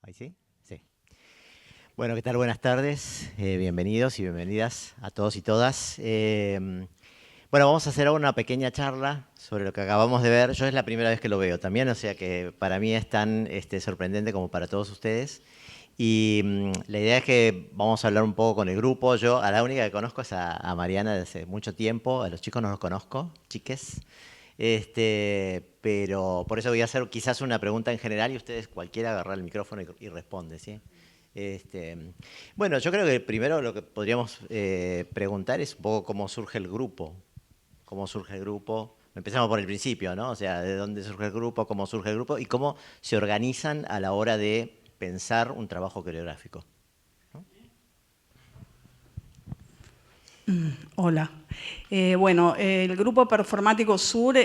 ¿Ahí sí? Sí. Bueno, ¿qué tal? Buenas tardes. Bienvenidos y bienvenidas a todos y todas. Bueno, vamos a hacer ahora una pequeña charla sobre lo que acabamos de ver. Yo es la primera vez que lo veo también, o sea que para mí es tan sorprendente como para todos ustedes. Y la idea es que vamos a hablar un poco con el grupo. Yo a la única que conozco es a Mariana desde hace mucho tiempo. A los chicos no los conozco, chiques. Pero por eso voy a hacer quizás una pregunta en general y ustedes cualquiera agarrar el micrófono y responde, ¿sí? Este, bueno, yo creo que primero lo que podríamos preguntar es un poco cómo surge el grupo. ¿Cómo surge el grupo? Empezamos por el principio, ¿no? O sea, de dónde surge el grupo, cómo surge el grupo y cómo se organizan a la hora de pensar un trabajo coreográfico. Hola. Bueno, el Grupo Performático Sur,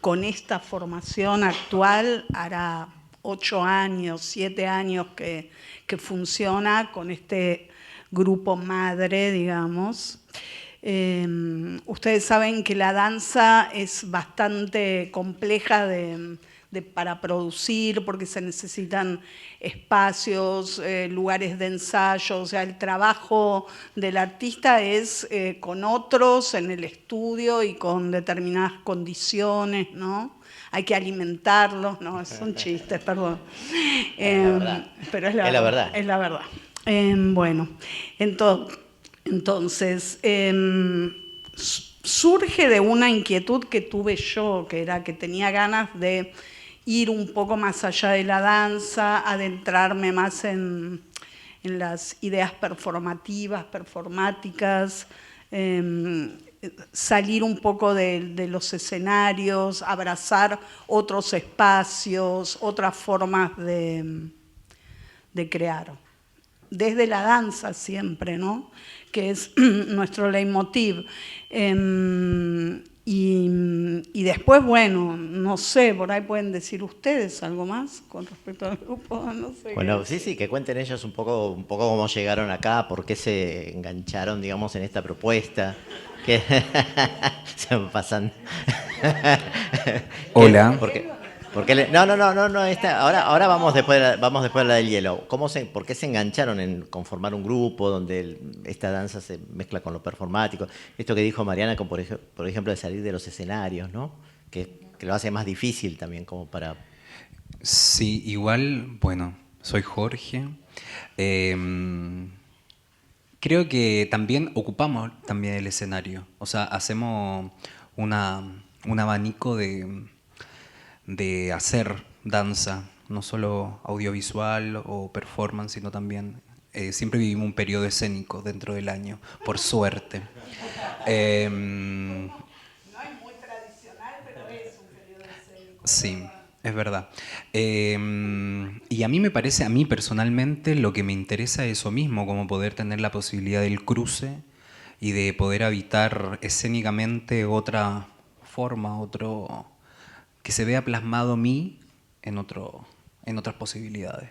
con esta formación actual, hará 8 años, 7 años que funciona con este grupo madre, digamos. Ustedes saben que la danza es bastante compleja para producir, porque se necesitan espacios, lugares de ensayo, o sea, el trabajo del artista es con otros en el estudio y con determinadas condiciones, ¿no? Hay que alimentarlos, no, son chistes, perdón. Es la verdad. Pero es Es la la verdad, verdad. es la verdad. Bueno, entonces, surge de una inquietud que tuve yo, que era que tenía ganas de ir un poco más allá de la danza, adentrarme más en las ideas performativas, performáticas, salir un poco de los escenarios, abrazar otros espacios, otras formas de crear. Desde la danza siempre, ¿no? Que es nuestro leitmotiv. Y después, bueno, no sé, por ahí pueden decir ustedes algo más con respecto al grupo, no sé qué Bueno, sí, decir. sí, que cuenten ellos un poco cómo llegaron acá, por qué se engancharon, digamos, en esta propuesta. Que se me pasan. ¿Qué? Hola. ¿Por qué no, no, no, no, no, ahora vamos después de la del hielo. ¿Por qué se engancharon en conformar un grupo donde esta danza se mezcla con lo performático? Esto que dijo Mariana, con, por ejemplo, de salir de los escenarios, ¿no? Que lo hace más difícil también como para. Sí, igual, bueno, soy Jorge. Em, Creo que también ocupamos también el escenario. O sea, hacemos un abanico de hacer danza, no solo audiovisual o performance, sino también siempre vivimos un periodo escénico dentro del año, por suerte. Em, Sí, es verdad. Y a mí me parece, a mí personalmente, lo que me interesa es eso mismo, como poder tener la posibilidad del cruce y de poder habitar escénicamente otra forma, otro, que se vea plasmado mí en otro, en otras posibilidades.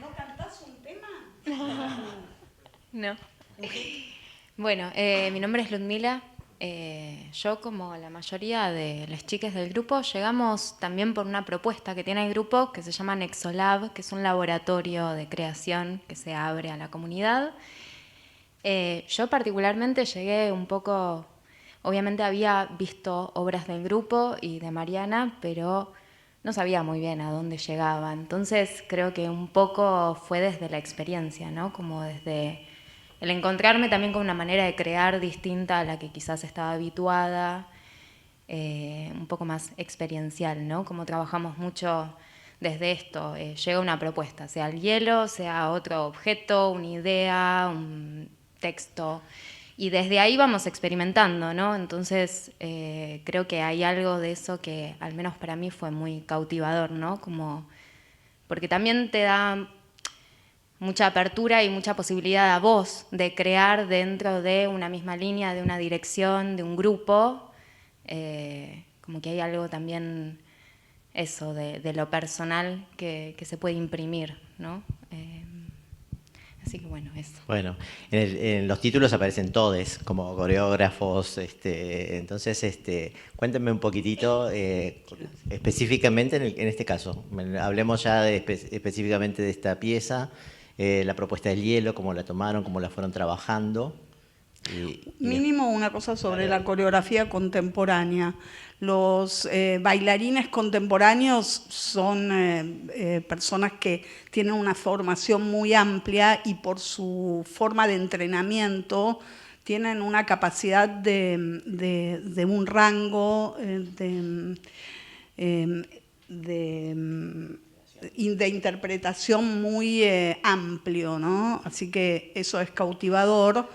¿No cantás un tema? No. Bueno, mi nombre es Ludmila. Yo, como la mayoría de las chicas del grupo, llegamos también por una propuesta que tiene el grupo que se llama Nexolab, que es un laboratorio de creación que se abre a la comunidad. Yo particularmente llegué un poco, obviamente había visto obras del grupo y de Mariana, pero no sabía muy bien a dónde llegaba. Entonces creo que un poco fue desde la experiencia, ¿no? Como desde el encontrarme también con una manera de crear distinta a la que quizás estaba habituada, un poco más experiencial, ¿no? Como trabajamos mucho desde esto, llega una propuesta, sea el hielo, sea otro objeto, una idea, un texto, y desde ahí vamos experimentando, ¿no? Entonces creo que hay algo de eso que al menos para mí fue muy cautivador, ¿no? Como, porque también te da mucha apertura y mucha posibilidad a vos de crear dentro de una misma línea, de una dirección, de un grupo. Como que hay algo también eso de lo personal que se puede imprimir, ¿no? Así que bueno, eso. Bueno, en los títulos aparecen todes como coreógrafos, entonces cuéntenme un poquitito específicamente en este caso. Hablemos ya específicamente de esta pieza, la propuesta del hielo, cómo la tomaron, cómo la fueron trabajando. Mínimo una cosa sobre la coreografía contemporánea. Los bailarines contemporáneos son personas que tienen una formación muy amplia y por su forma de entrenamiento tienen una capacidad de un rango de interpretación muy amplio, ¿no? Así que eso es cautivador.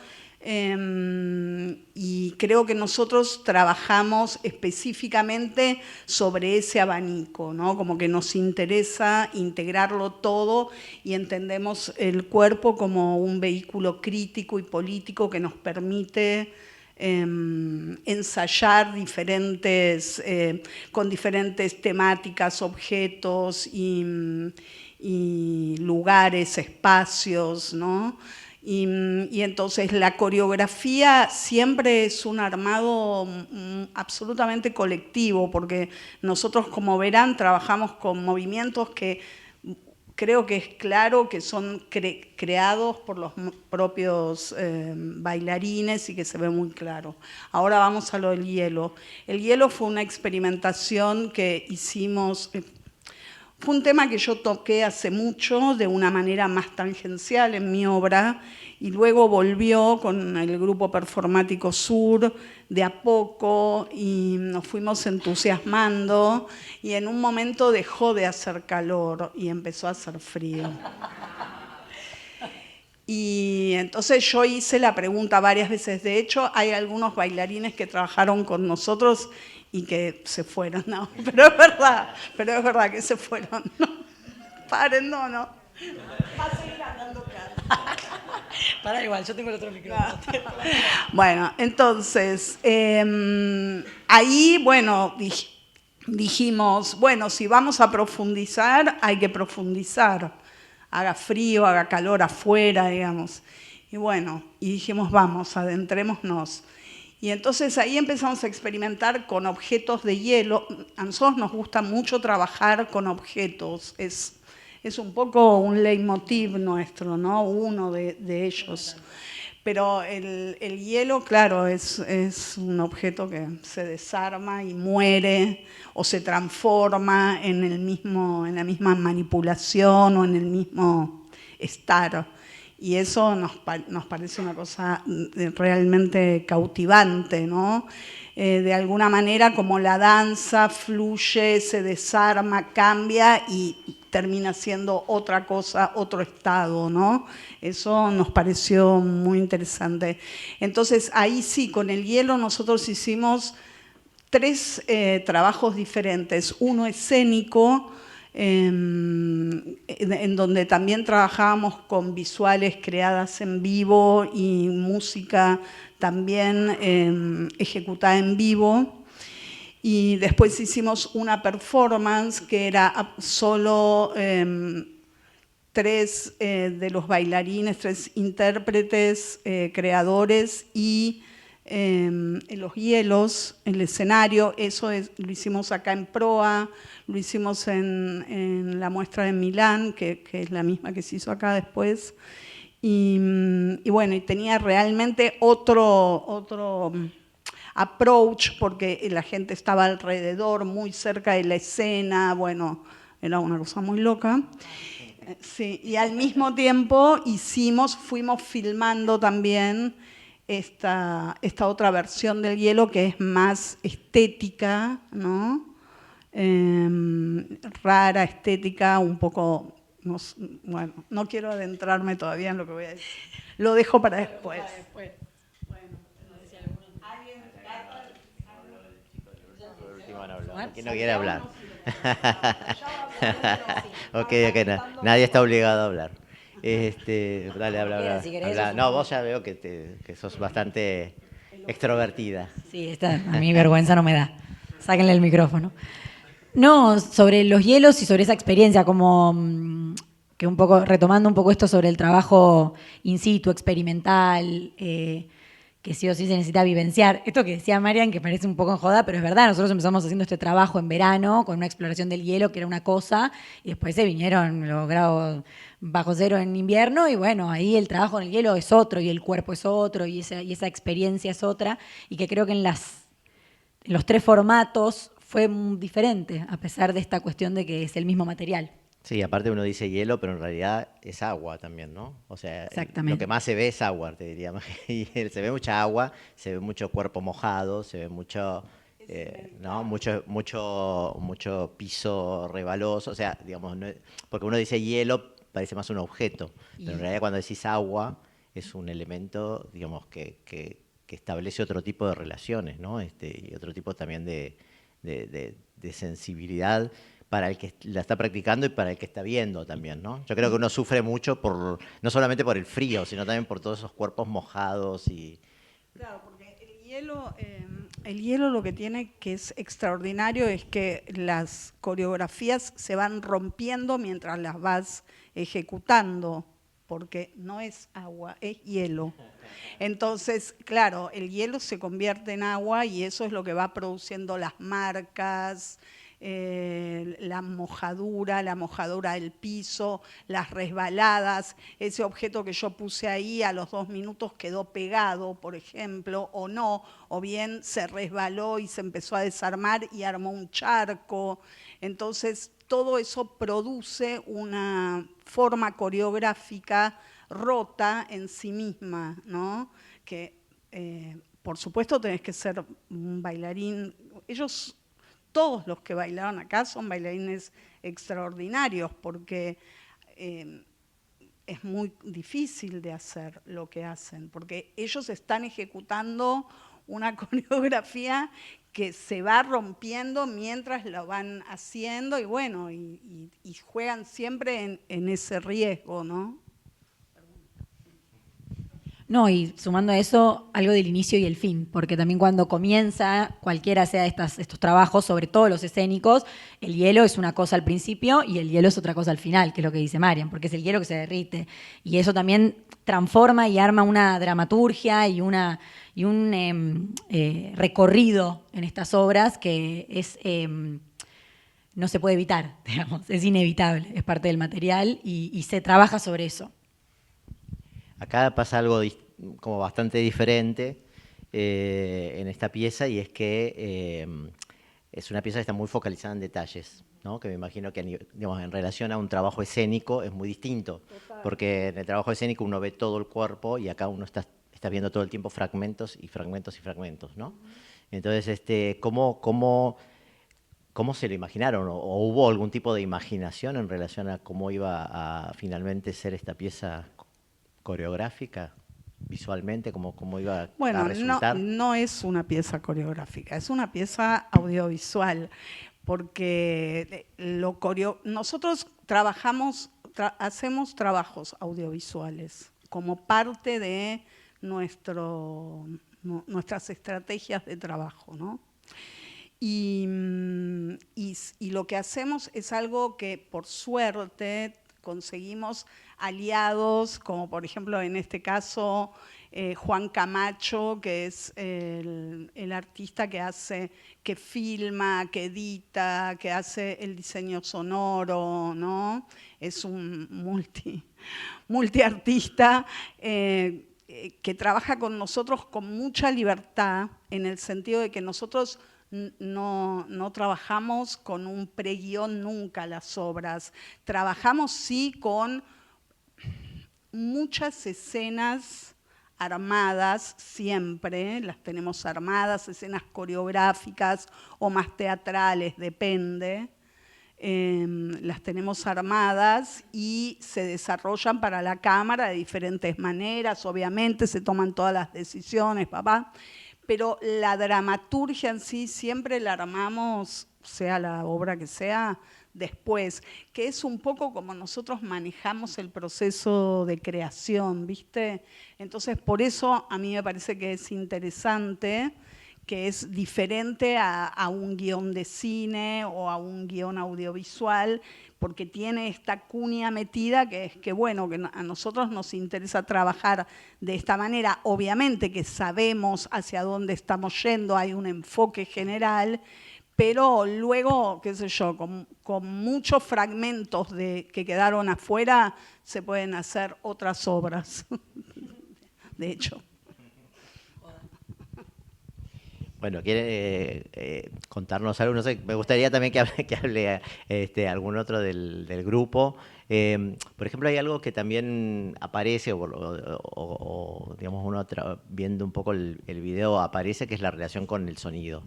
Y creo que nosotros trabajamos específicamente sobre ese abanico, ¿no? Como que nos interesa integrarlo todo y entendemos el cuerpo como un vehículo crítico y político que nos permite ensayar con diferentes temáticas, objetos y lugares, espacios, ¿no? Y entonces la coreografía siempre es un armado absolutamente colectivo, porque nosotros, como verán, trabajamos con movimientos que creo que es claro que son creados por los propios bailarines y que se ve muy claro. Ahora vamos a lo del hielo. El hielo fue una experimentación que hicimos. Fue un tema que yo toqué hace mucho, de una manera más tangencial en mi obra, y luego volvió con el grupo performático Sur, de a poco, y nos fuimos entusiasmando, y en un momento dejó de hacer calor y empezó a hacer frío. Y entonces yo hice la pregunta varias veces. De hecho, hay algunos bailarines que trabajaron con nosotros y que se fueron, no, pero es verdad que se fueron, no, paren, no. Va a seguir andando claro. Para igual, yo tengo el otro micrófono. Bueno, entonces, ahí, bueno, dijimos, bueno, si vamos a profundizar, hay que profundizar, haga frío, haga calor afuera, digamos. Y bueno, y dijimos, vamos, adentrémonos. Y entonces ahí empezamos a experimentar con objetos de hielo. A nosotros nos gusta mucho trabajar con objetos. Es un poco un leitmotiv nuestro, ¿no? Uno de ellos. Pero el hielo, claro, es un objeto que se desarma y muere o se transforma en la misma manipulación o en el mismo estar. Y eso nos parece una cosa realmente cautivante, ¿no? De alguna manera, como la danza fluye, se desarma, cambia y termina siendo otra cosa, otro estado, ¿no? Eso nos pareció muy interesante. Entonces, ahí sí, con el hielo nosotros hicimos 3 trabajos diferentes. Uno escénico, en donde también trabajábamos con visuales creadas en vivo y música también ejecutada en vivo. Y después hicimos una performance que era solo 3 de los bailarines, 3 intérpretes, creadores y en los hielos, el escenario. Eso lo hicimos acá en Proa, lo hicimos en la muestra de Milán, que es la misma que se hizo acá después. Y bueno, y tenía realmente otro approach, porque la gente estaba alrededor, muy cerca de la escena. Bueno, era una cosa muy loca. Sí, y al mismo tiempo fuimos filmando también esta otra versión del hielo que es más estética, ¿no? Rara, estética, un poco, bueno, no quiero adentrarme todavía en lo que voy a decir. Lo dejo para después. ¿Quién no quiere hablar? Ok, nadie está obligado a hablar. Dale, habla. Si querés, No, vos ya veo que sos bastante extrovertida. Sí, a mí vergüenza no me da. Sáquenle el micrófono. No, sobre los hielos y sobre esa experiencia, como que un poco, retomando un poco esto sobre el trabajo in situ, experimental, que sí o sí se necesita vivenciar. Esto que decía Marian, que parece un poco en joda, pero es verdad, nosotros empezamos haciendo este trabajo en verano, con una exploración del hielo, que era una cosa, y después se vinieron los grados bajo cero en invierno, y bueno, ahí el trabajo en el hielo es otro, y el cuerpo es otro, y esa experiencia es otra, y que creo que en los tres formatos fue diferente, a pesar de esta cuestión de que es el mismo material. Sí, aparte uno dice hielo, pero en realidad es agua también, ¿no? O sea, lo Exactamente. que más se ve es agua, te diría. Y se ve mucha agua, se ve mucho cuerpo mojado, se ve mucho, ¿no? Mucho piso rebaloso. O sea, digamos, porque uno dice hielo, parece más un objeto, pero en realidad cuando decís agua es un elemento, digamos, que establece otro tipo de relaciones, ¿no? Y otro tipo también de sensibilidad para el que la está practicando y para el que está viendo también, ¿no? Yo creo que uno sufre mucho no solamente por el frío, sino también por todos esos cuerpos mojados y... Claro, porque el hielo lo que tiene que es extraordinario es que las coreografías se van rompiendo mientras las vas ejecutando, porque no es agua, es hielo. Entonces, claro, el hielo se convierte en agua y eso es lo que va produciendo las marcas, la mojadura del piso, las resbaladas. Ese objeto que yo puse ahí a los 2 minutos quedó pegado, por ejemplo, o no, o bien se resbaló y se empezó a desarmar y armó un charco. Entonces, todo eso produce una forma coreográfica rota en sí misma, ¿no? Que, por supuesto, tenés que ser un bailarín. Ellos, todos los que bailaron acá son bailarines extraordinarios, porque es muy difícil de hacer lo que hacen, porque ellos están ejecutando una coreografía que se va rompiendo mientras lo van haciendo, y bueno, y juegan siempre en ese riesgo, ¿no? No, y sumando a eso, algo del inicio y el fin, porque también cuando comienza cualquiera sea de estos trabajos, sobre todo los escénicos, el hielo es una cosa al principio y el hielo es otra cosa al final, que es lo que dice Marian, porque es el hielo que se derrite. Y eso también transforma y arma una dramaturgia y un recorrido en estas obras que es... no se puede evitar, digamos, es inevitable, es parte del material y se trabaja sobre eso. Acá pasa algo como bastante diferente en esta pieza, y es que es una pieza que está muy focalizada en detalles, ¿no? Que me imagino que, digamos, en relación a un trabajo escénico es muy distinto. Total. Porque en el trabajo escénico uno ve todo el cuerpo y acá uno está viendo todo el tiempo fragmentos y fragmentos y fragmentos, ¿no? Entonces, ¿cómo se lo imaginaron? ¿O hubo algún tipo de imaginación en relación a cómo iba a finalmente ser esta pieza coreográfica, visualmente, cómo iba a resultar? Bueno, no es una pieza coreográfica, es una pieza audiovisual, porque nosotros hacemos trabajos audiovisuales como parte de nuestras estrategias de trabajo, ¿no? Y lo que hacemos es algo que, por suerte, conseguimos aliados, como por ejemplo en este caso Juan Camacho, que es el artista que filma, que edita, que hace el diseño sonoro, ¿no? Es un multiartista que trabaja con nosotros con mucha libertad, en el sentido de que nosotros no trabajamos con un preguión nunca las obras. Trabajamos sí con muchas escenas armadas, siempre, las tenemos armadas, escenas coreográficas o más teatrales, depende. Las tenemos armadas y se desarrollan para la cámara de diferentes maneras, obviamente se toman todas las decisiones, pero la dramaturgia en sí siempre la armamos, sea la obra que sea, después, que es un poco como nosotros manejamos el proceso de creación, ¿viste? Entonces, por eso a mí me parece que es interesante que es diferente a un guión de cine o a un guión audiovisual, porque tiene esta cuña metida que es que, bueno, que a nosotros nos interesa trabajar de esta manera. Obviamente que sabemos hacia dónde estamos yendo, hay un enfoque general, pero luego, qué sé yo, con muchos fragmentos que quedaron afuera, se pueden hacer otras obras, de hecho. Bueno, ¿quiere contarnos algo? No sé, me gustaría también que hable algún otro del grupo. Por ejemplo, hay algo que también aparece, o, digamos, uno viendo un poco el video, aparece, que es la relación con el sonido,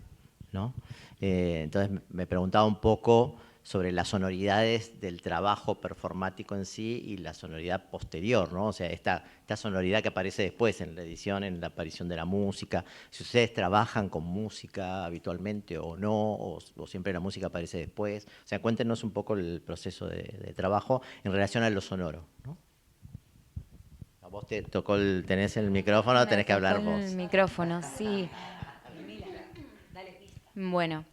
¿no? Entonces me preguntaba un poco sobre las sonoridades del trabajo performático en sí y la sonoridad posterior, ¿no? O sea, esta sonoridad que aparece después en la edición, en la aparición de la música. Si ustedes trabajan con música habitualmente o no, o siempre la música aparece después. O sea, cuéntenos un poco el proceso de trabajo en relación a lo sonoro, ¿no? A vos te tocó tenés el micrófono, Me tenés que hablar tocó vos. el micrófono, sí. Bueno,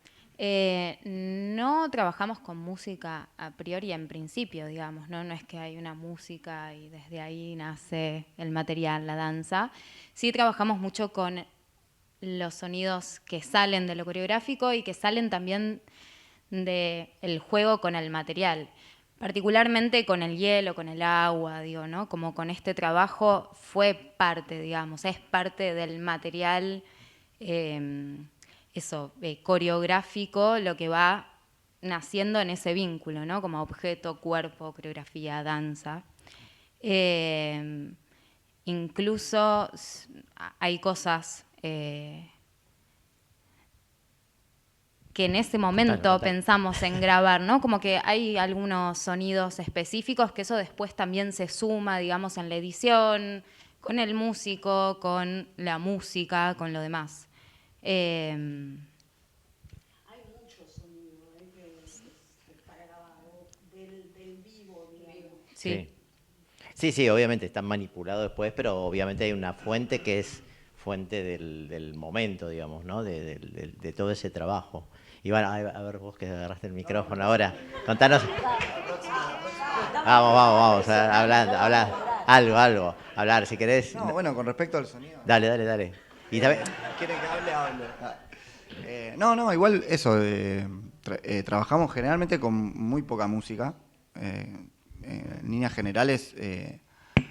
no trabajamos con música a priori en principio, digamos, ¿no? No es que hay una música y desde ahí nace el material, la danza. Sí trabajamos mucho con los sonidos que salen de lo coreográfico y que salen también del juego con el material. Particularmente con el hielo, con el agua, digo, ¿no? Como con este trabajo fue parte, digamos, es parte del material coreográfico, lo que va naciendo en ese vínculo, ¿no? Como objeto, cuerpo, coreografía, danza. Incluso hay cosas que en ese momento pensamos en grabar, ¿no? Como que hay algunos sonidos específicos que eso después también se suma, digamos, en la edición, con el músico, con la música, con lo demás. Hay mucho sonido que está grabado del vivo, digamos. Sí. Sí, obviamente está manipulado después, pero obviamente hay una fuente que es fuente del momento, digamos, ¿no? De todo ese trabajo. Iván, a ver vos que agarraste el micrófono ahora, contanos. Vamos, hablar, algo, hablar, si querés. No, bueno, con respecto al sonido. Dale. Y también, ¿Quieren que hable? No, igual eso, trabajamos generalmente con muy poca música. En líneas generales,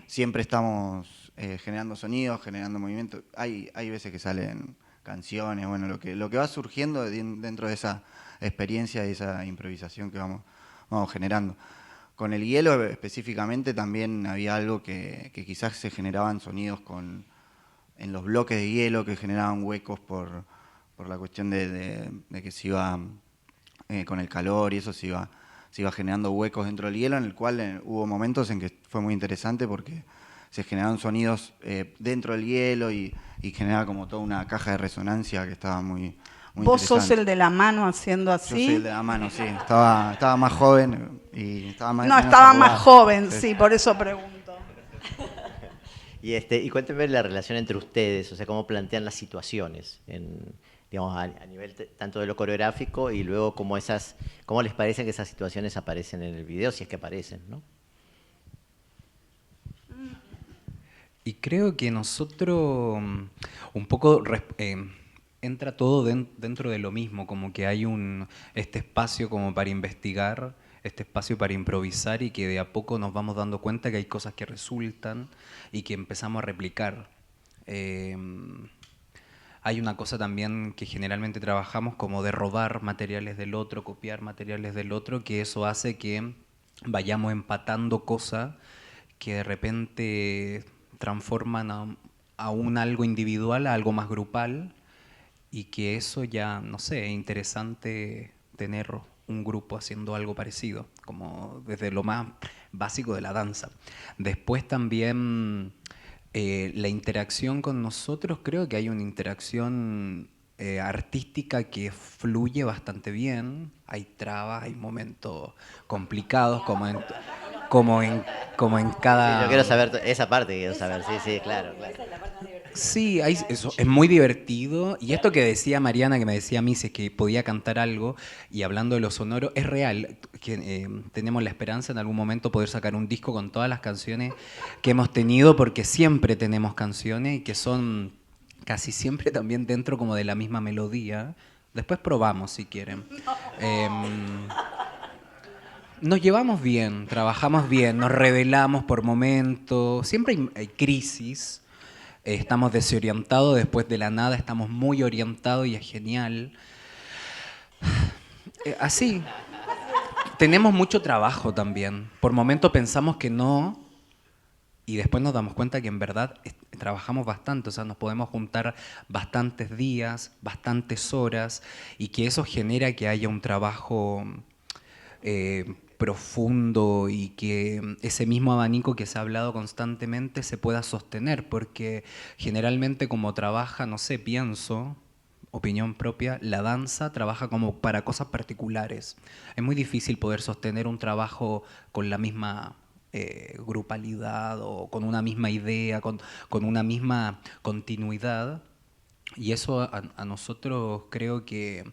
siempre estamos generando sonidos, generando movimientos. Hay veces que salen canciones, bueno, lo que va surgiendo dentro de esa experiencia y esa improvisación que vamos generando. Con el hielo específicamente también había algo que quizás se generaban sonidos en los bloques de hielo, que generaban huecos por la cuestión de que se iba con el calor y eso se iba generando huecos dentro del hielo, en el cual hubo momentos en que fue muy interesante porque se generaron sonidos dentro del hielo y generaba como toda una caja de resonancia que estaba muy ¿Vos interesante. sos el de la mano haciendo así? Yo soy el de la mano, sí. Estaba más joven y estaba más... No, menos estaba más arrugado. joven, sí, por eso pregunto. y cuéntenme la relación entre ustedes, o sea, cómo plantean las situaciones, digamos, a nivel tanto de lo coreográfico y luego cómo les parece que esas situaciones aparecen en el video, si es que aparecen, ¿no? Y creo que nosotros un poco entra todo dentro de lo mismo, como que hay este espacio como para investigar, este espacio para improvisar y que de a poco nos vamos dando cuenta que hay cosas que resultan y que empezamos a replicar. Hay una cosa también que generalmente trabajamos como de robar materiales del otro, copiar materiales del otro, que eso hace que vayamos empatando cosas que de repente transforman a un algo individual, a algo más grupal, y que eso ya, no sé, es interesante tener un grupo haciendo algo parecido, como desde lo más básico de la danza. Después también la interacción con nosotros, creo que hay una interacción artística que fluye bastante bien, hay trabas, hay momentos complicados, como en cada... Sí, yo quiero saber esa parte, sí, claro. Sí, eso es muy divertido. Y esto que decía Mariana, que me decía a mí, si es que podía cantar algo, y hablando de lo sonoro, es real. Que, tenemos la esperanza en algún momento poder sacar un disco con todas las canciones que hemos tenido, porque siempre tenemos canciones y que son casi siempre también dentro como de la misma melodía. Después probamos si quieren. Nos llevamos bien, trabajamos bien, nos rebelamos por momentos, siempre hay crisis, estamos desorientados, después de la nada estamos muy orientados y es genial. Así, tenemos mucho trabajo también. Por momentos pensamos que no y después nos damos cuenta que en verdad trabajamos bastante, o sea, nos podemos juntar bastantes días, bastantes horas y que eso genera que haya un trabajo profundo y que ese mismo abanico que se ha hablado constantemente se pueda sostener, porque generalmente como trabaja, no sé, pienso, opinión propia, la danza trabaja como para cosas particulares. Es muy difícil poder sostener un trabajo con la misma grupalidad o con una misma idea, con una misma continuidad. Y eso a nosotros creo que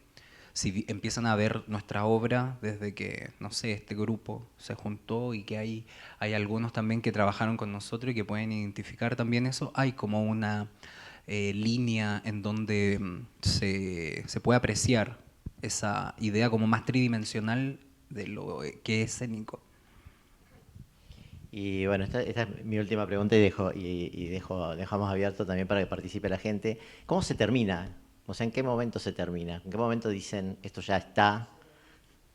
si empiezan a ver nuestra obra desde que, no sé, este grupo se juntó y que hay algunos también que trabajaron con nosotros y que pueden identificar también eso, hay como una línea en donde se puede apreciar esa idea como más tridimensional de lo que es escénico. Y bueno, esta es mi última pregunta dejamos abierto también para que participe la gente. ¿Cómo se termina? O sea, ¿en qué momento se termina? ¿En qué momento dicen esto ya está?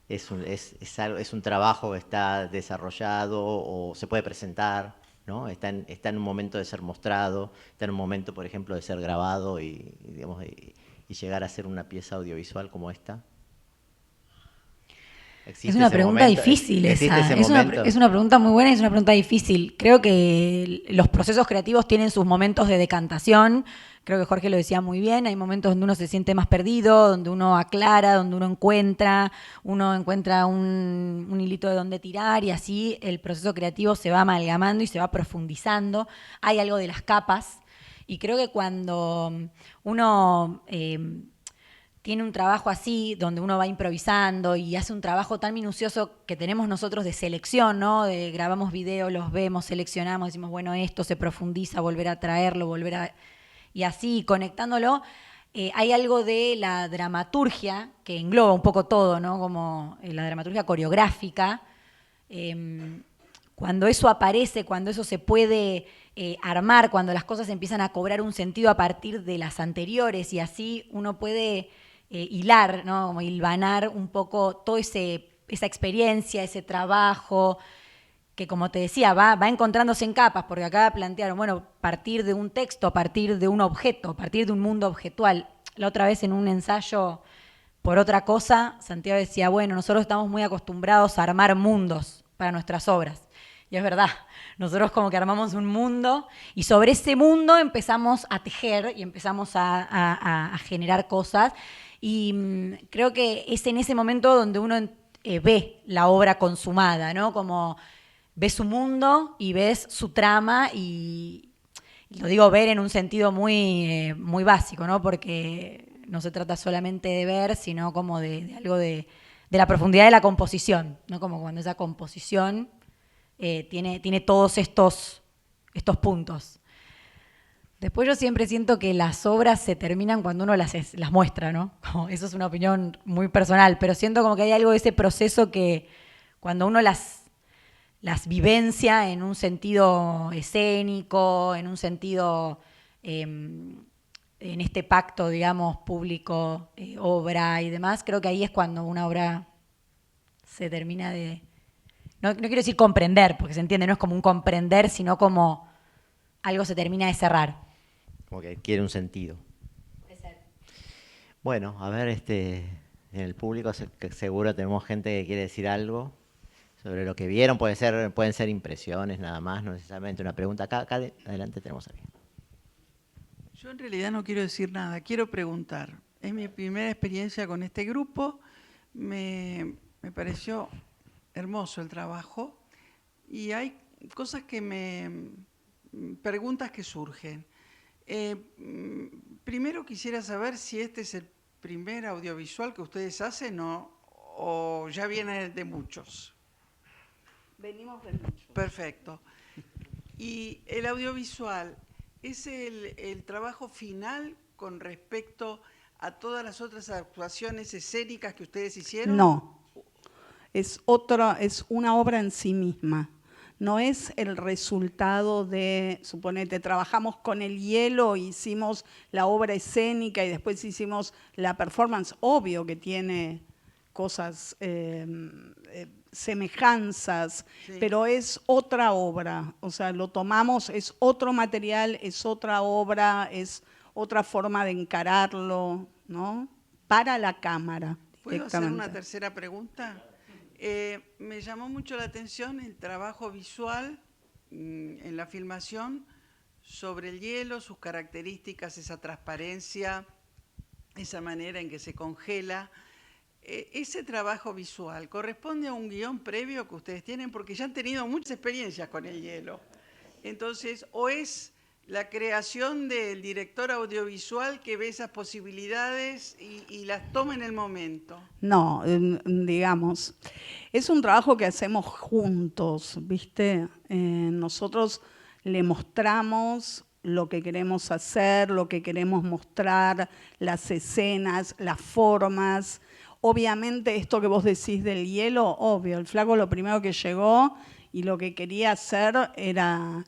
¿Es un trabajo que está desarrollado o se puede presentar? ¿No? Está en un momento de ser mostrado, está en un momento, por ejemplo, de ser grabado digamos, y llegar a ser una pieza audiovisual como esta. Es ¿Existe una ese pregunta momento? difícil ¿Existe esa. ese momento? Es una pregunta muy buena y es una pregunta difícil. Creo que los procesos creativos tienen sus momentos de decantación. Creo que Jorge lo decía muy bien. Hay momentos donde uno se siente más perdido, donde uno aclara, donde uno encuentra un hilito de donde tirar y así el proceso creativo se va amalgamando y se va profundizando. Hay algo de las capas y creo que cuando uno tiene un trabajo así, donde uno va improvisando y hace un trabajo tan minucioso que tenemos nosotros de selección, ¿no? De grabamos videos, los vemos, seleccionamos, decimos, bueno, esto se profundiza, volver a traerlo, y así, conectándolo, hay algo de la dramaturgia que engloba un poco todo, ¿no? Como la dramaturgia coreográfica. Cuando eso aparece, cuando eso se puede armar, cuando las cosas empiezan a cobrar un sentido a partir de las anteriores y así uno puede hilar, ¿no? Como hilvanar un poco toda esa experiencia, ese trabajo, que como te decía, va encontrándose en capas, porque acá plantearon, bueno, partir de un texto, a partir de un objeto, a partir de un mundo objetual. La otra vez en un ensayo por otra cosa, Santiago decía, bueno, nosotros estamos muy acostumbrados a armar mundos para nuestras obras. Y es verdad, nosotros como que armamos un mundo y sobre ese mundo empezamos a tejer y empezamos a generar cosas. Y creo que es en ese momento donde uno ve la obra consumada, ¿no? Como ves su mundo y ves su trama y lo digo ver en un sentido muy básico, ¿no? Porque no se trata solamente de ver, sino como de algo de la profundidad de la composición, ¿no? Como cuando esa composición tiene todos estos puntos. Después yo siempre siento que las obras se terminan cuando uno las muestra, ¿no? Como, eso es una opinión muy personal, pero siento como que hay algo de ese proceso que cuando uno las vivencia en un sentido escénico, en un sentido, en este pacto, digamos, público, obra y demás, creo que ahí es cuando una obra se termina de... No quiero decir comprender, porque se entiende, no es como un comprender, sino como algo se termina de cerrar. Como que adquiere un sentido. Bueno, a ver, en el público seguro tenemos gente que quiere decir algo sobre lo que vieron. Pueden ser impresiones nada más, no necesariamente una pregunta. Acá adelante tenemos a alguien. Yo en realidad no quiero decir nada, quiero preguntar. Es mi primera experiencia con este grupo. Me pareció hermoso el trabajo y hay cosas preguntas que surgen. Primero quisiera saber si este es el primer audiovisual que ustedes hacen o ya viene de muchos. Venimos de mucho. Perfecto. Y el audiovisual, ¿es el trabajo final con respecto a todas las otras actuaciones escénicas que ustedes hicieron? No, es una obra en sí misma. No es el resultado de, suponete, trabajamos con el hielo, hicimos la obra escénica y después hicimos la performance. Obvio que tiene cosas, semejanzas, Sí. pero es otra obra. O sea, lo tomamos, es otro material, es otra obra, es otra forma de encararlo, ¿no? Para la cámara, ¿Puedo hacer una directamente. tercera pregunta? Me llamó mucho la atención el trabajo visual en la filmación sobre el hielo, sus características, esa transparencia, esa manera en que se congela. Ese trabajo visual corresponde a un guión previo que ustedes tienen porque ya han tenido muchas experiencias con el hielo. Entonces, o es la creación del director audiovisual que ve esas posibilidades y las toma en el momento. No, digamos, es un trabajo que hacemos juntos, ¿viste? Nosotros le mostramos lo que queremos hacer, lo que queremos mostrar, las escenas, las formas. Obviamente esto que vos decís del hielo, obvio, el flaco lo primero que llegó y lo que quería hacer era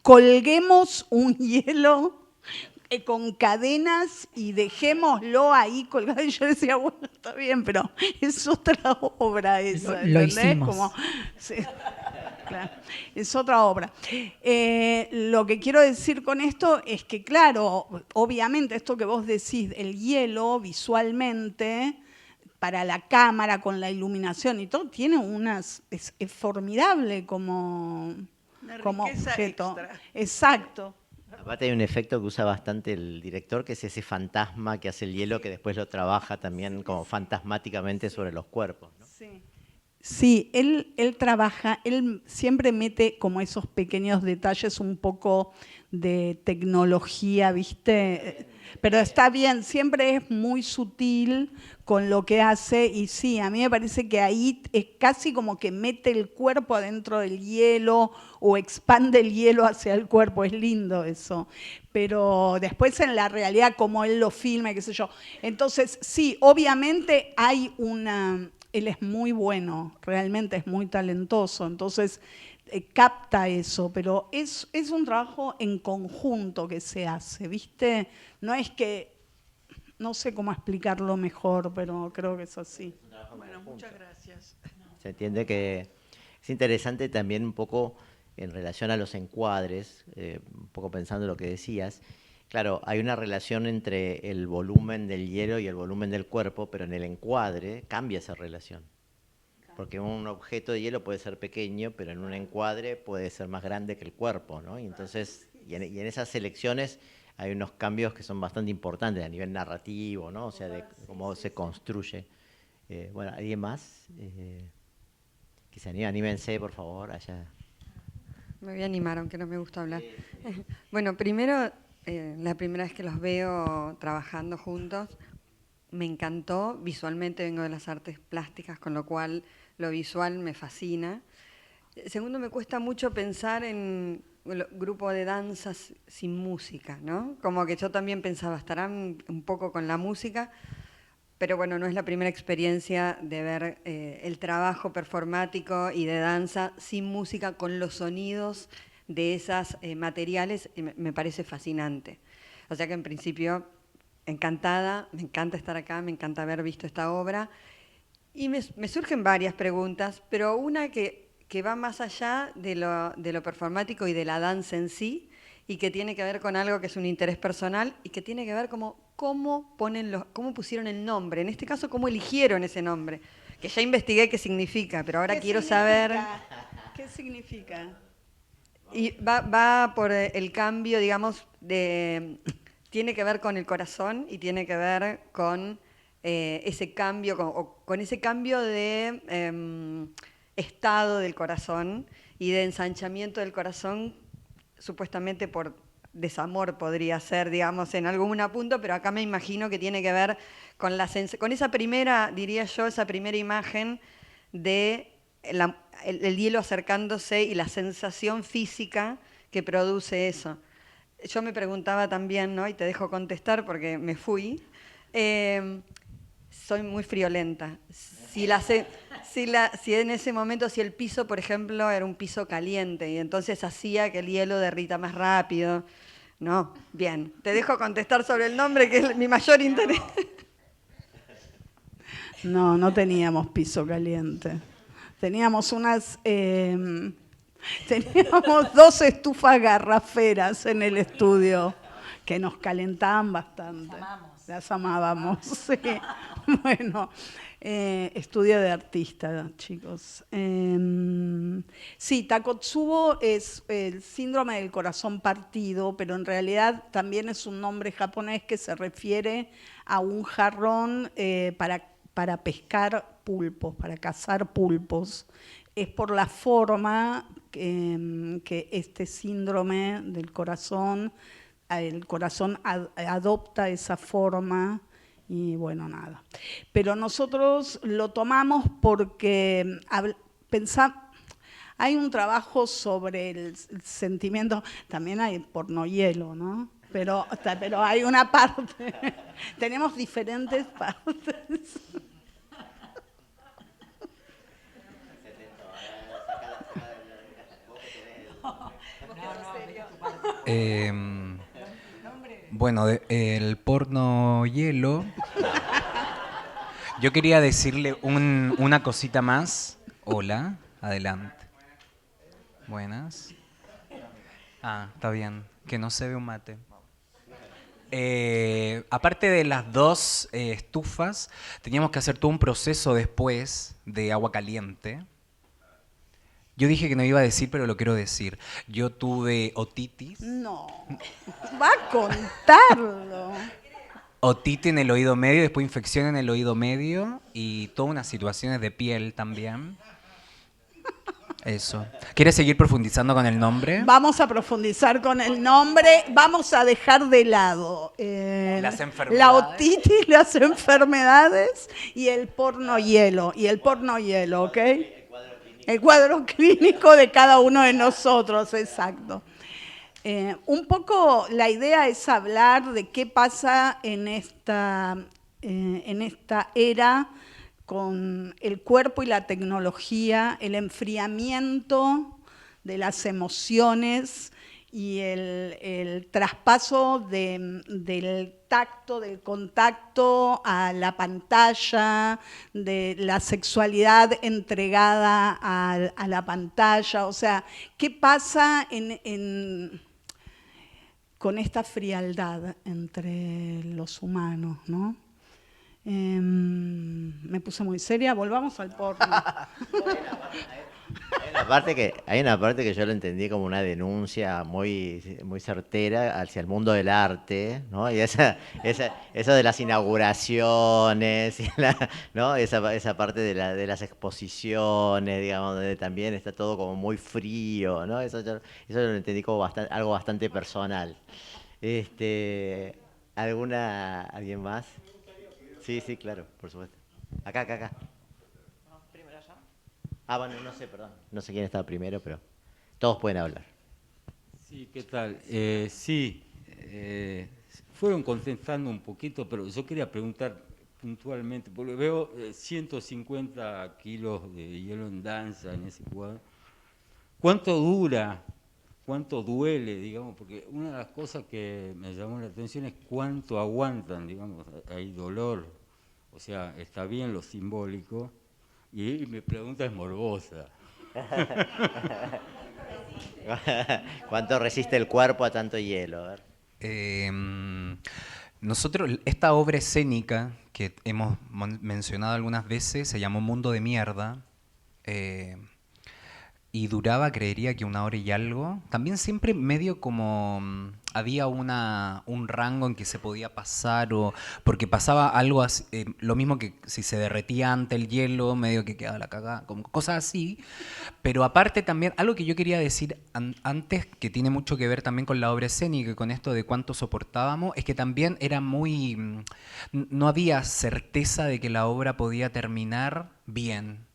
colguemos un hielo con cadenas y dejémoslo ahí colgado. Y yo decía, bueno, está bien, pero es otra obra esa, Lo ¿entendés? hicimos. Como, sí, claro, es otra obra. Lo que quiero decir con esto es que, claro, obviamente esto que vos decís, el hielo visualmente, para la cámara, con la iluminación y todo, tiene es formidable como Riqueza objeto. extra. Exacto. Aparte hay un efecto que usa bastante el director, que es ese fantasma que hace el hielo, que después lo trabaja también como fantasmáticamente sobre los cuerpos, ¿no? Sí. Sí, él trabaja, él siempre mete como esos pequeños detalles, un poco de tecnología, ¿viste? Pero está bien, siempre es muy sutil con lo que hace y sí, a mí me parece que ahí es casi como que mete el cuerpo adentro del hielo o expande el hielo hacia el cuerpo, es lindo eso. Pero después en la realidad como él lo filma, qué sé yo. Entonces, sí, obviamente hay él es muy bueno, realmente es muy talentoso, entonces capta eso, pero es un trabajo en conjunto que se hace, ¿viste? No es que, no sé cómo explicarlo mejor, pero creo que es así. Bueno, muchas gracias. Se entiende que es interesante también un poco en relación a los encuadres, un poco pensando en lo que decías. Claro, hay una relación entre el volumen del hielo y el volumen del cuerpo, pero en el encuadre cambia esa relación. Porque un objeto de hielo puede ser pequeño, pero en un encuadre puede ser más grande que el cuerpo, ¿no? Y entonces, y en esas selecciones hay unos cambios que son bastante importantes a nivel narrativo, ¿no? O sea, de cómo se construye. Bueno, ¿alguien más? Que se anime, anímense, por favor, allá. Me voy a animar, aunque no me gusta hablar. Bueno, primero, la primera vez que los veo trabajando juntos, me encantó. Visualmente vengo de las artes plásticas, con lo cual lo visual me fascina. Segundo, me cuesta mucho pensar en un grupo de danzas sin música, ¿no? Como que yo también pensaba, estarán un poco con la música, pero bueno, no es la primera experiencia de ver el trabajo performático y de danza sin música, con los sonidos de esos materiales, me parece fascinante. O sea que en principio, encantada, me encanta estar acá, me encanta haber visto esta obra. Y me surgen varias preguntas, pero una que va más allá de lo performático y de la danza en sí, y que tiene que ver con algo que es un interés personal y que tiene que ver cómo pusieron el nombre, en este caso cómo eligieron ese nombre, que ya investigué qué significa, pero ahora quiero saber. ¿Qué significa? Y va por el cambio, digamos, tiene que ver con el corazón y tiene que ver con ese cambio, con ese cambio de estado del corazón y de ensanchamiento del corazón, supuestamente por desamor podría ser, digamos, en algún punto, pero acá me imagino que tiene que ver con, con esa primera, diría yo, esa primera imagen de el hielo acercándose y la sensación física que produce eso. Yo me preguntaba también, ¿no? Y te dejo contestar porque me fui. Soy muy friolenta. Si en ese momento, si el piso, por ejemplo, era un piso caliente y entonces hacía que el hielo derrita más rápido. No, bien. Te dejo contestar sobre el nombre, que es mi mayor interés. No, no teníamos piso caliente. Teníamos teníamos 2 estufas garraferas en el estudio que nos calentaban bastante. Las amábamos, sí. Bueno, estudio de artista, chicos. Sí, Takotsubo es el síndrome del corazón partido, pero en realidad también es un nombre japonés que se refiere a un jarrón para pescar pulpos, para cazar pulpos. Es por la forma que este síndrome del corazón, el corazón adopta esa forma y bueno, nada. Pero nosotros lo tomamos porque hay un trabajo sobre el sentimiento, también hay pornohielo, ¿no? Pero hay una parte, tenemos diferentes partes. Bueno, el porno hielo. Yo quería decirle una cosita más. Hola, adelante. Buenas. Ah, está bien, que no se ve un mate. Aparte de las 2 estufas, teníamos que hacer todo un proceso después de agua caliente. Yo dije que no iba a decir, pero lo quiero decir. Yo tuve otitis. No, va a contarlo. Otitis en el oído medio, después infección en el oído medio y todas unas situaciones de piel también. Eso. ¿Quieres seguir profundizando con el nombre? Vamos a profundizar con el nombre. Vamos a dejar de lado las enfermedades. La otitis, las enfermedades y el porno hielo. Y el porno hielo, ¿ok? El cuadro clínico de cada uno de nosotros, exacto. Un poco la idea es hablar de qué pasa en esta era con el cuerpo y la tecnología, el enfriamiento de las emociones y el traspaso del tacto, del contacto a la pantalla, de la sexualidad entregada a la pantalla. O sea, ¿qué pasa con esta frialdad entre los humanos, ¿no? Me puse muy seria, volvamos al porno. Hay una parte que yo lo entendí como una denuncia muy, muy certera hacia el mundo del arte, ¿no? Y eso de las inauguraciones, ¿no? Esa parte de las exposiciones, digamos, donde también está todo como muy frío, ¿no? Eso lo entendí como algo bastante personal. ¿Alguien más? Sí, claro, por supuesto. Acá. Bueno, no sé, perdón. No sé quién estaba primero, pero todos pueden hablar. Sí, ¿qué tal? Fueron contestando un poquito, pero yo quería preguntar puntualmente, porque veo 150 kilos de hielo en danza en ese cuadro. ¿Cuánto dura? ¿Cuánto duele, digamos? Porque una de las cosas que me llamó la atención es cuánto aguantan, digamos, hay dolor. O sea, está bien lo simbólico. Y mi pregunta es morbosa. ¿Cuánto resiste el cuerpo a tanto hielo? A ver. Nosotros, esta obra escénica que hemos mencionado algunas veces, se llamó Mundo de Mierda. y duraba, creería que 1 hora y algo. También siempre medio como había un rango en que se podía pasar, o porque pasaba algo así, lo mismo que si se derretía ante el hielo, medio que quedaba la cagada, como cosas así. Pero aparte también, algo que yo quería decir antes, que tiene mucho que ver también con la obra escénica y con esto de cuánto soportábamos, es que también era muy... no había certeza de que la obra podía terminar bien.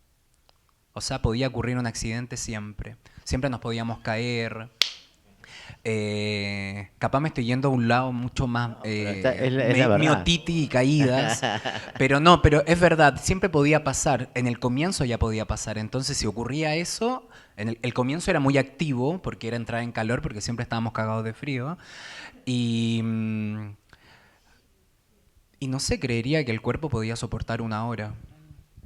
O sea, podía ocurrir un accidente siempre. Siempre nos podíamos caer. Capaz me estoy yendo a un lado mucho más es la verdad. miotiti y caídas. Pero no, pero es verdad, siempre podía pasar. En el comienzo ya podía pasar. Entonces, si ocurría eso, el comienzo era muy activo, porque era entrar en calor, porque siempre estábamos cagados de frío. Y no sé, creería que el cuerpo podía soportar 1 hora.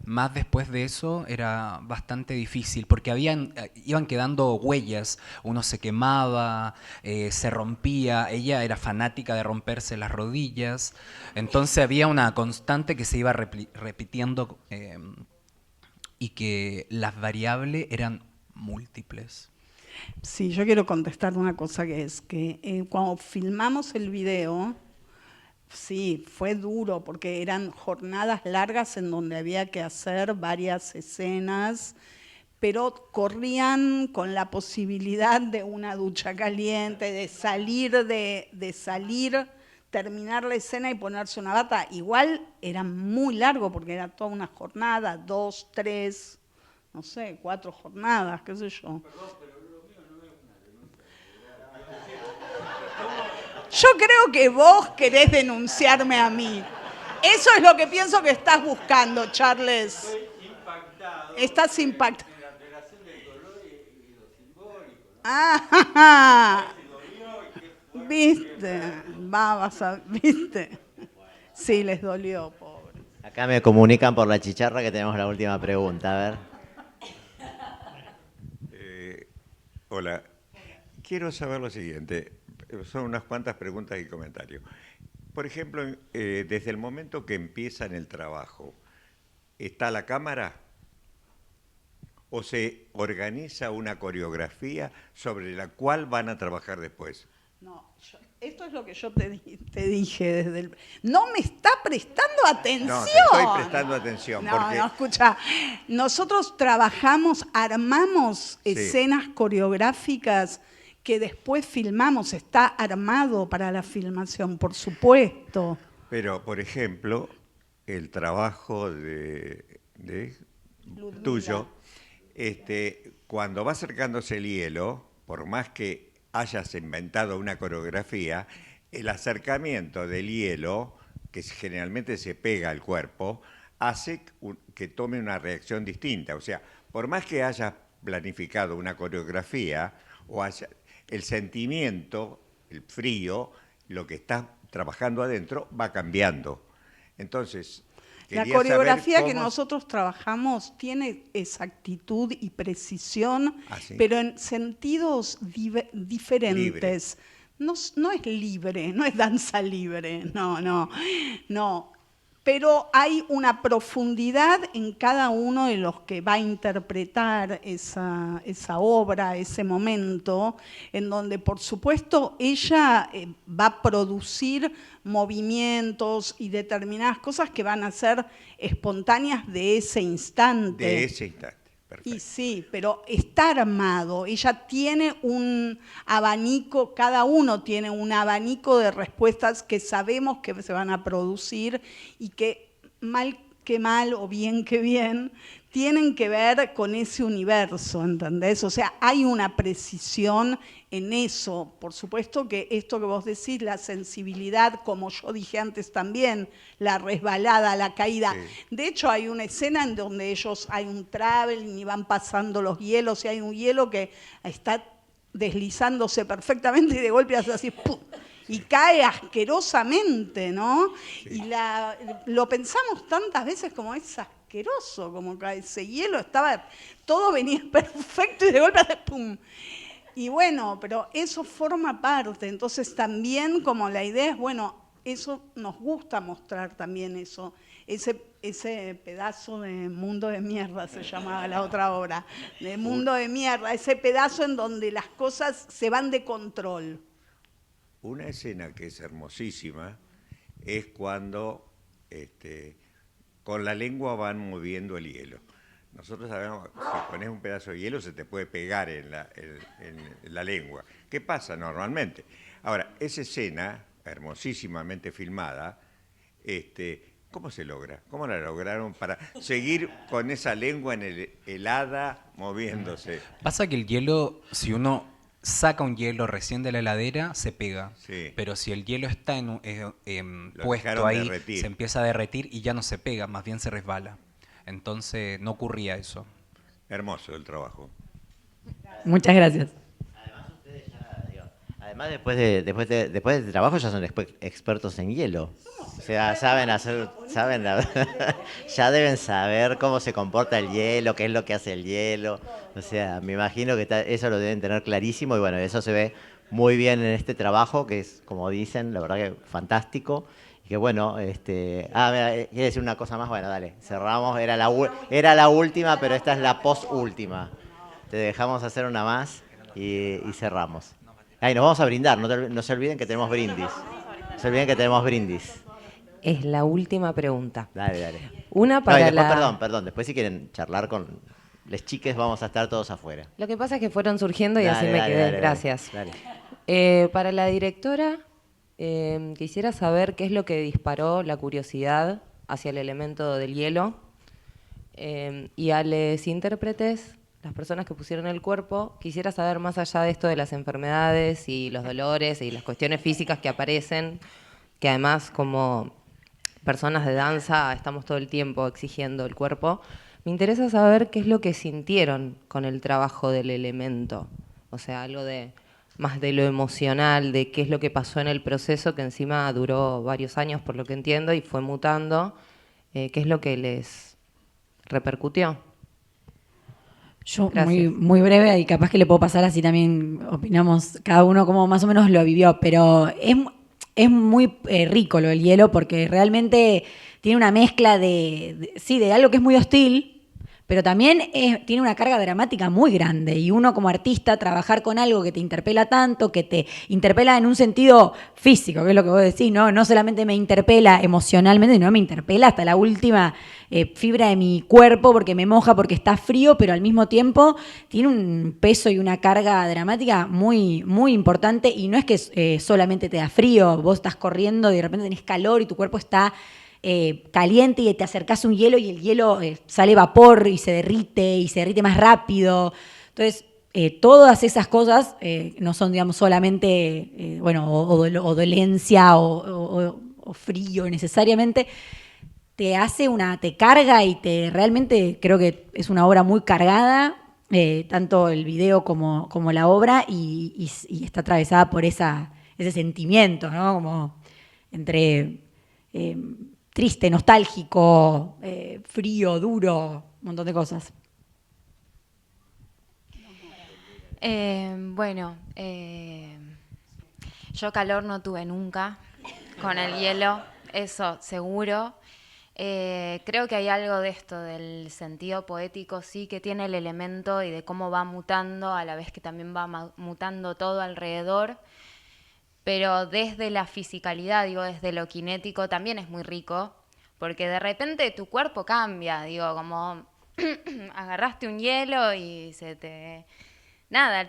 Más después de eso era bastante difícil, porque iban quedando huellas, uno se quemaba, se rompía, ella era fanática de romperse las rodillas, entonces había una constante que se iba repitiendo y que las variables eran múltiples. Sí, yo quiero contestar una cosa que es que cuando filmamos el video, sí, fue duro porque eran jornadas largas en donde había que hacer varias escenas, pero corrían con la posibilidad de una ducha caliente, de salir, terminar la escena y ponerse una bata. Igual era muy largo porque era toda una jornada, 2, 3, no sé, 4 jornadas, qué sé yo. Yo creo que vos querés denunciarme a mí. Eso es lo que pienso que estás buscando, Charles. Estoy impactado. Estás impactado. En la relación del dolor y lo simbólico, ¿no? Ah, Se dolió y qué fuerte. viste. Sí, les dolió, pobre. Acá me comunican por la chicharra que tenemos la última pregunta. A ver. Hola, quiero saber lo siguiente. Son unas cuantas preguntas y comentarios. Por ejemplo, desde el momento que empiezan el trabajo, ¿está la cámara? ¿O se organiza una coreografía sobre la cual van a trabajar después? No, esto es lo que yo te dije desde el... No me está prestando atención. No, te estoy prestando atención. No, escucha. Nosotros armamos escenas coreográficas que después filmamos. Está armado para la filmación, por supuesto. Pero, por ejemplo, el trabajo tuyo, cuando va acercándose el hielo, por más que hayas inventado una coreografía, el acercamiento del hielo, que generalmente se pega al cuerpo, hace que tome una reacción distinta. O sea, por más que hayas planificado una coreografía, el sentimiento, el frío, lo que estás trabajando adentro va cambiando. Entonces, la coreografía que nosotros trabajamos tiene exactitud y precisión, pero en sentidos diferentes. No es libre, no es danza libre, no. Pero hay una profundidad en cada uno de los que va a interpretar esa obra, ese momento, en donde, por supuesto, ella va a producir movimientos y determinadas cosas que van a ser espontáneas de ese instante. De ese instante. Perfecto. Y sí, pero está armado. Ella tiene un abanico, cada uno tiene un abanico de respuestas que sabemos que se van a producir y que mal que mal o bien que bien tienen que ver con ese universo, ¿entendés? O sea, hay una precisión en eso. Por supuesto que esto que vos decís, la sensibilidad, como yo dije antes también, la resbalada, la caída. Sí. De hecho, hay una escena en donde hay un traveling y van pasando los hielos y hay un hielo que está deslizándose perfectamente y de golpe hace así, ¡pum! Y cae asquerosamente, ¿no? Sí. Y lo pensamos tantas veces como es asqueroso, como que ese hielo todo venía perfecto y de golpe hace ¡pum! Y bueno, pero eso forma parte, entonces también como la idea es, bueno, eso nos gusta mostrar también eso, ese pedazo de mundo de mierda se llamaba la otra obra, de mundo de mierda, ese pedazo en donde las cosas se van de control. Una escena que es hermosísima es cuando con la lengua van moviendo el hielo. Nosotros sabemos que si pones un pedazo de hielo se te puede pegar en la lengua. ¿Qué pasa normalmente? Ahora, esa escena, hermosísimamente filmada, ¿cómo se logra? ¿Cómo la lograron para seguir con esa lengua helada moviéndose? Pasa que el hielo, si uno saca un hielo recién de la heladera, se pega. Sí. Pero si el hielo está Lo puesto dejaron ahí, derretir. se empieza a derretir y ya no se pega, más bien se resbala. Entonces no ocurría eso. Hermoso el trabajo. Muchas gracias. Además, después del trabajo ya son expertos en hielo. O sea, ya deben saber cómo se comporta el hielo, qué es lo que hace el hielo. O sea, me imagino que eso lo deben tener clarísimo y bueno, eso se ve muy bien en este trabajo, que es, como dicen, la verdad que fantástico. Y que bueno, mira, ¿quiere decir una cosa más? Bueno, dale, cerramos. Era la última, pero esta es la postúltima. Te dejamos hacer una más y cerramos. Ay, nos vamos a brindar, no se olviden que tenemos brindis. No se olviden que tenemos brindis. Es la última pregunta. Dale. Una para y después, perdón, después si quieren charlar con les chiques vamos a estar todos afuera. Lo que pasa es que fueron surgiendo y así me quedé. Dale, Gracias. Dale. Para la directora, quisiera saber qué es lo que disparó la curiosidad hacia el elemento del hielo. Y a los intérpretes, las personas que pusieron el cuerpo, quisiera saber más allá de esto de las enfermedades y los dolores y las cuestiones físicas que aparecen, que además como personas de danza estamos todo el tiempo exigiendo el cuerpo. Me interesa saber qué es lo que sintieron con el trabajo del elemento, o sea, algo más de lo emocional, de qué es lo que pasó en el proceso, que encima duró varios años por lo que entiendo y fue mutando, qué es lo que les repercutió. Yo muy breve y capaz que le puedo pasar así también opinamos cada uno como más o menos lo vivió, pero es muy rico lo del hielo porque realmente tiene una mezcla de algo que es muy hostil, pero también tiene una carga dramática muy grande y uno como artista trabajar con algo que te interpela tanto, que te interpela en un sentido físico, que es lo que vos decís, no solamente me interpela emocionalmente, sino me interpela hasta la última fibra de mi cuerpo porque me moja, porque está frío, pero al mismo tiempo tiene un peso y una carga dramática muy, muy importante y no es que solamente te da frío, vos estás corriendo y de repente tenés calor y tu cuerpo está caliente y te acercás a un hielo y el hielo sale vapor y se derrite más rápido. Entonces, todas esas cosas no son, digamos, solamente, o dolencia o frío necesariamente. Te carga y realmente creo que es una obra muy cargada, tanto el video como la obra, y está atravesada por ese sentimiento, ¿no? Como entre triste, nostálgico, frío, duro, un montón de cosas. Yo calor no tuve nunca con el hielo, eso seguro. Creo que hay algo de esto, del sentido poético, sí, que tiene el elemento y de cómo va mutando, a la vez que también va mutando todo alrededor. Pero desde la fisicalidad, desde lo kinético, también es muy rico, porque de repente tu cuerpo cambia, como agarraste un hielo y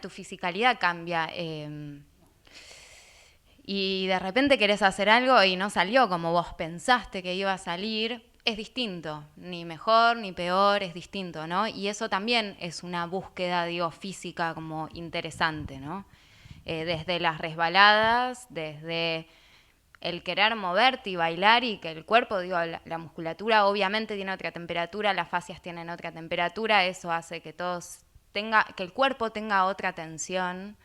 tu fisicalidad cambia. Y de repente querés hacer algo y no salió como vos pensaste que iba a salir, es distinto, ni mejor ni peor, es distinto, ¿no? Y eso también es una búsqueda, física como interesante, ¿no? Desde las resbaladas, desde el querer moverte y bailar y que el cuerpo, la musculatura obviamente tiene otra temperatura, las fascias tienen otra temperatura, eso hace que que el cuerpo tenga otra tensión,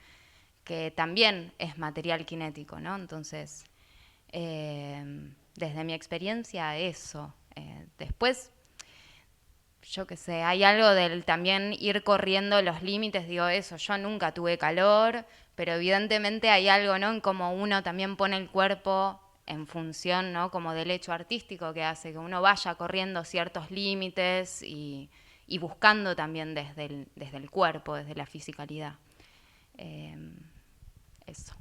que también es material kinético, ¿no? Entonces, desde mi experiencia, eso. Después, yo qué sé, hay algo del también ir corriendo los límites, eso, yo nunca tuve calor, pero evidentemente hay algo, ¿no?, en cómo uno también pone el cuerpo en función, ¿no?, como del hecho artístico, que hace que uno vaya corriendo ciertos límites y buscando también desde el cuerpo, desde la fisicalidad. Eso.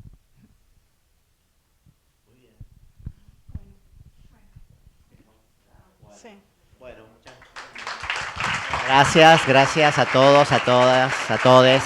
Sí. Bueno, gracias a todos, a todas, a todes.